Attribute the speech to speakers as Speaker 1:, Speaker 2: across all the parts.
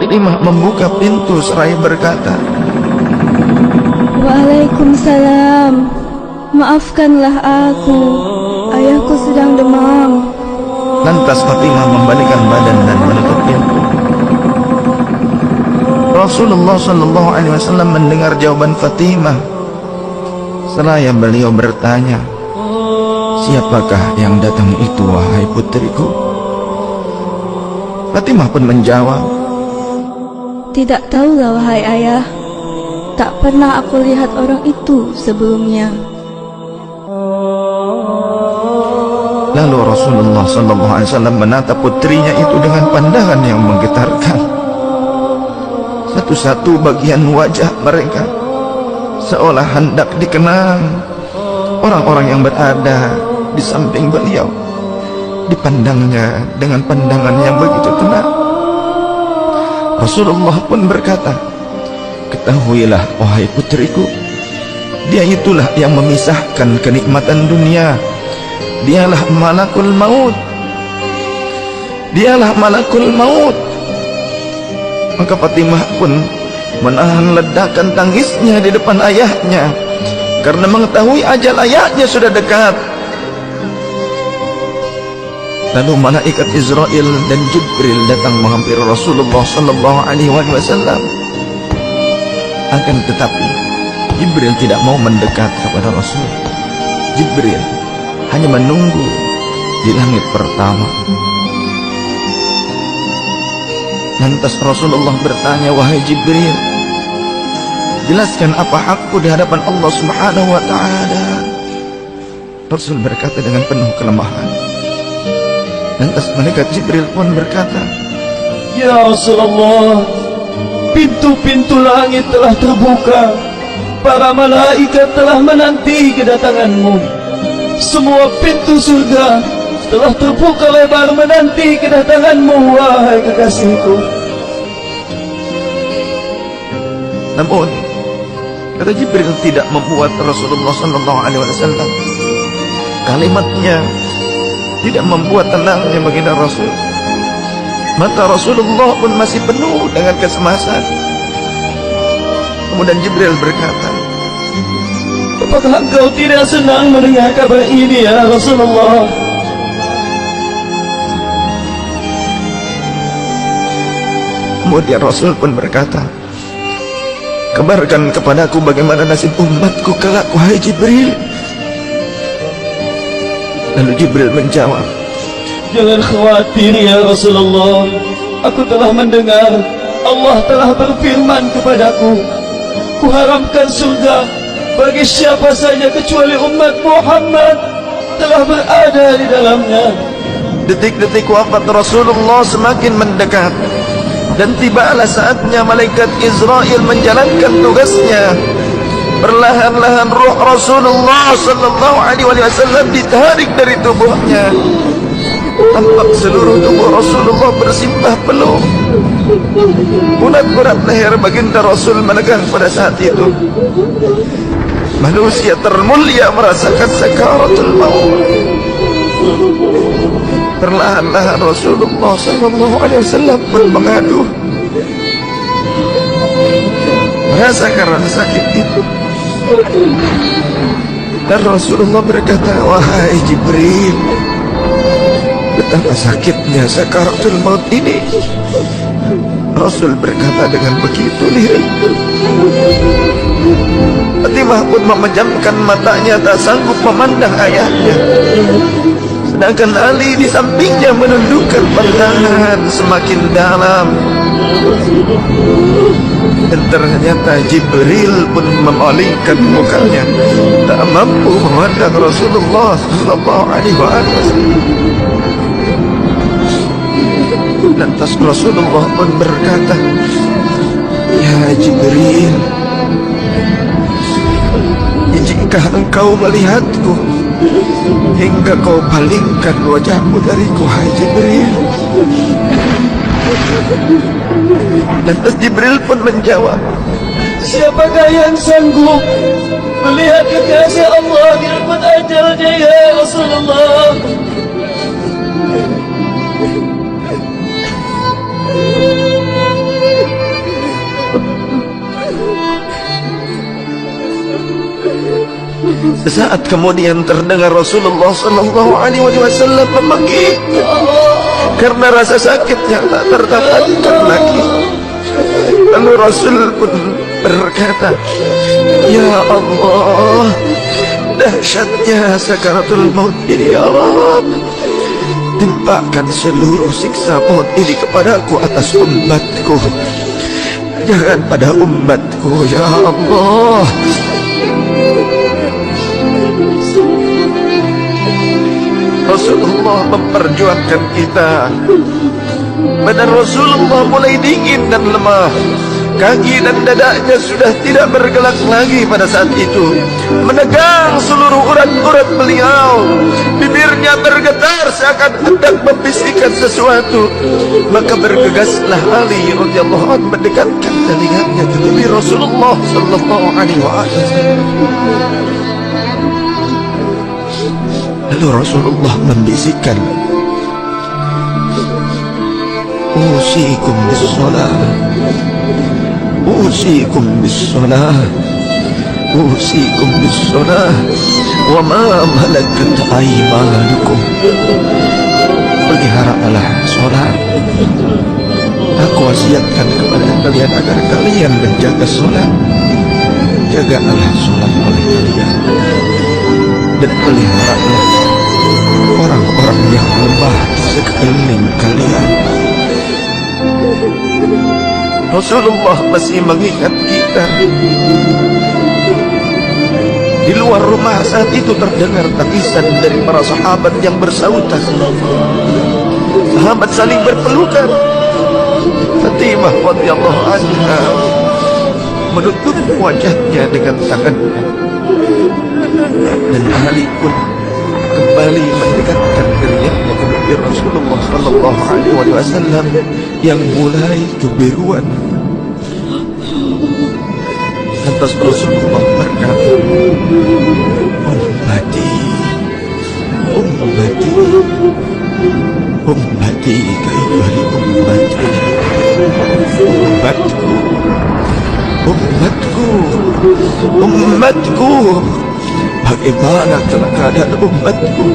Speaker 1: Fatimah membuka pintu seraya berkata,
Speaker 2: Waalaikumsalam. Maafkanlah aku, ayahku sedang demam.
Speaker 1: Lantas Fatimah membalikkan badan dan menutup pintu. Rasulullah sallallahu alaihi wasallam mendengar jawaban Fatimah. Seraya beliau bertanya, siapakah yang datang itu, wahai putriku? Fatimah pun menjawab,
Speaker 2: Tidak tahulah wahai ayah. Tak pernah aku lihat orang itu sebelumnya.
Speaker 1: Lalu Rasulullah sallallahu alaihi wasallam menatap putrinya itu dengan pandangan yang menggetarkan. Satu-satu bagian wajah mereka seolah hendak dikenang. Orang-orang yang berada di samping beliau dipandangnya dengan pandangan yang begitu tenang. Rasulullah pun berkata, ketahuilah wahai putriku, dia itulah yang memisahkan kenikmatan dunia. Dialah malakul maut. Dialah malakul maut. Maka Fatimah pun menahan ledakan tangisnya di depan ayahnya karena mengetahui ajal ayahnya sudah dekat. Lalu malaikat Israel dan Jibril datang menghampiri Rasulullah sallallahu alaihi wasallam. Akan tetapi Jibril tidak mau mendekat kepada Rasul. Jibril hanya menunggu di langit pertama. Lantas Rasulullah bertanya, wahai Jibril, jelaskan apa hakku di hadapan Allah Subhanahu wa ta'ala. Rasul berkata dengan penuh kelemahan. Lantas malaikat Jibril pun berkata,
Speaker 3: Ya Rasulullah, pintu-pintu langit telah terbuka. Para malaikat telah menanti kedatanganmu. Semua pintu surga telah terbuka lebar menanti kedatanganmu, wahai kekasihku.
Speaker 1: Namun kata Jibril tidak membuat Rasulullah sallallahu alaihi wasallam. Kalimatnya tidak membuat tenangnya baginda Rasul. Mata Rasulullah pun masih penuh dengan kecemasan. Kemudian Jibril berkata,
Speaker 3: apakah engkau tidak senang mendengar kabar ini, ya Rasulullah?
Speaker 1: Kemudian Rasul pun berkata, kabarkan kepadaku bagaimana nasib umatku kelak, wahai Jibril. Lalu Jibril menjawab,
Speaker 3: jangan khawatir ya Rasulullah. Aku telah mendengar Allah telah berfirman kepadaku, kuharamkan surga bagi siapa saja kecuali umat Muhammad telah berada di dalamnya.
Speaker 1: Detik-detik wafat Rasulullah semakin mendekat, dan tibalah saatnya malaikat Israel menjalankan tugasnya. Perlahan-lahan ruh Rasulullah sallallahu alaihi wasallam ditarik dari tubuhnya. Tampak seluruh tubuh Rasulullah bersimpah peluh. Urat-urat leher baginda Rasul menegang pada saat itu. Manusia termulia merasakan sakaratul maut. Perlahan-lahan Rasulullah sallallahu alaihi wasallam pun mengadu, merasakan rasa sakit itu. Dan Rasulullah berkata, wahai Jibril, betapa sakitnya sakaratul maut ini. Rasul berkata dengan begitu lirih. Fatimah pun memejamkan matanya, tak sanggup memandang ayahnya. Sedangkan Ali di sampingnya menundukkan pandangan semakin dalam. Dan ternyata Jibril pun memalingkan mukanya, tak mampu memandang Rasulullah sallallahu alaihi wasallam. Lantas Rasulullah pun berkata, ya Jibril, jika engkau melihatku hingga kau palingkan wajahmu dariku, hai Jibril. Lantas Jibril pun menjawab,
Speaker 3: siapakah yang sanggup melihat kekasih Allah di depan ajalnya, ya Rasulullah?
Speaker 1: Saat kemudian terdengar Rasulullah sallallahu alaihi wasallam memanggil, karena rasa sakitnya tak tertahankan lagi, lalu Rasul pun berkata, "Ya Allah, dahsyatnya sakaratul maut ini ya Rabb. Timpakan seluruh siksa maut ini kepadaku atas umatku. Jangan pada umatku ya Allah." Rasulullah memperjuangkan kita. Badan Rasulullah mulai dingin dan lemah. Kaki dan dadanya sudah tidak bergerak lagi pada saat itu. Menegang seluruh urat-urat beliau. Bibirnya bergetar seakan hendak membisikkan sesuatu. Maka bergegaslah Ali radhiyallahu anhu mendekatkan telinganya ke bibir Rasulullah sallallahu alaihi wasallam. Lalu Rasulullah membisikkan, "Usikum bis-shalah, usikum bis-shalah, usikum bis-shalah, wa ma malakat aymanukum." Peliharalah salat. Aku wasiatkan kepada kalian agar kalian menjaga salat. Jagalah salat oleh kalian, dan peliharalah orang-orang yang lemah di sekeliling kalian. Rasulullah masih mengingat kita. Di luar rumah saat itu terdengar tangisan dari para sahabat yang bersautan. Sahabat saling berpelukan. Fatimah radhiyallahu anha menutup wajahnya dengan tangannya, dan Ali pun kembali mendekatkan dirinya ke bibir Rasulullah sallallahu alaihi wasallam yang mulai kebiruan. Lantas Rasulullah berkata, "Ummati, ummati, ummati, kaifali ummati, ummatku, ummatku, ummatku. Bagaimana keadaan umatku?"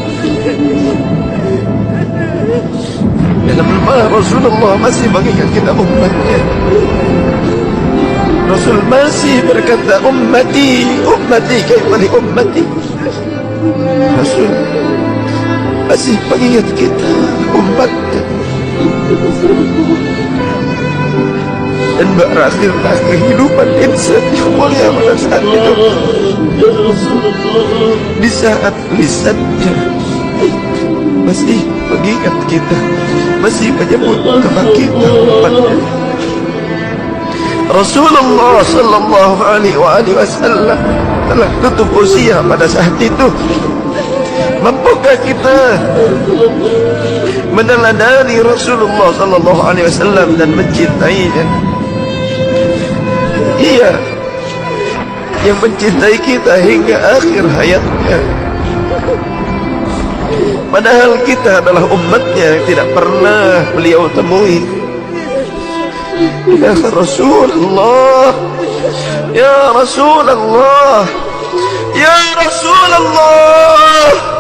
Speaker 1: Dalam lemah Rasulullah masih mengingatkan umatnya. Rasul masih berkata, "Ummati, ummati, kaifali ummati." Rasul masih mengingat kita umatnya. Dan berakhirlah kehidupan insan yang mulia pada saat itu. Di saat lisannya masih mengingat kita, masih menyebut nama kita umatnya. Rasulullah sallallahu alaihi wasallam telah tutup usia pada saat itu. Mampukah kita meneladani Rasulullah sallallahu alaihi wasallam dan mencintainya? Ia yang mencintai kita hingga akhir hayatnya. Padahal kita adalah umatnya yang tidak pernah beliau temui. Ya Rasulullah, ya Rasulullah, ya Rasulullah.